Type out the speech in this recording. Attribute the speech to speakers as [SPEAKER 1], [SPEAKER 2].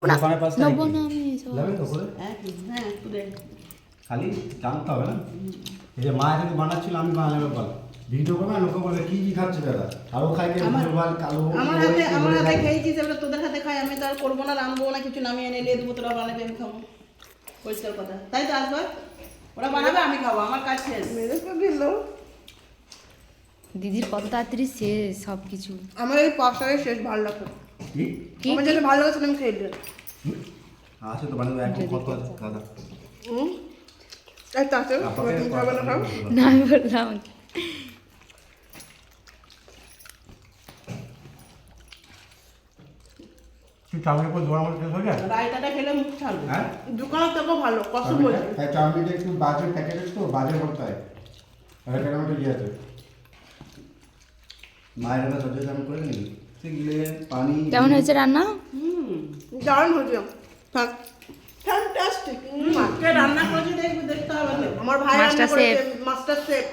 [SPEAKER 1] নেবো না আমি এসব।
[SPEAKER 2] খালি জানতে হবে না এই যে মা এখানে বানাচ্ছিল আমি বানালাম বল ভিডিও করবে লোকে বলবে কি কি খাচ্ছে দাদা আর ও খাই বল কালো
[SPEAKER 3] আমার হাতে খেয়েছিস এবার তোদের হাতে খাই আমি তো আর করবো না রাঁধবো না কিছু নামিয়ে এনে দিয়ে দেবো তোরা বানাবে আমি খাবো পরিষ্কার কথা তাই তো আসবে ওরা বানাবে আমি খাবো আমার কাজ শেষ মেরে তো দিল
[SPEAKER 1] দিদির কত তাড়াতাড়ি শেষ সব কিছু।
[SPEAKER 3] আমার এই পাশারে শেষ ভালো লাগতো
[SPEAKER 2] কি
[SPEAKER 3] আমার যেটা ভালো লাগছে আমি খেয়ে দিলাম
[SPEAKER 2] আসে তো বানাবো এখন কত আছে দাদা
[SPEAKER 3] এই তাতে তুমি খাবে না খাও
[SPEAKER 1] না আমি বললাম
[SPEAKER 2] তুই চাউমিনের পর দোয়া মতো হয়ে যায়
[SPEAKER 3] রায়তাটা খেলে মুখ ছাড়বে
[SPEAKER 2] হ্যাঁ
[SPEAKER 3] দোকানের থেকেও ভালো কষ্ট বলছে
[SPEAKER 2] তাই চাউমিনটা একটু বাজে প্যাকেট তো বাজে করতে হয় আর এটা আমাদের ইয়ে আছে মায়ের একটা সবজি চাউমিন করে নিই সেগুলো পানি
[SPEAKER 1] কেমন হয়েছে রান্না?
[SPEAKER 3] দারুণ হয়েছে থাক ফ্যান্টাস্টিক মাকে রান্না করেছে দেখতে হবে আমার ভাই রান্না
[SPEAKER 1] মাস্টার
[SPEAKER 3] করেছে
[SPEAKER 1] শেফ।
[SPEAKER 3] Master chef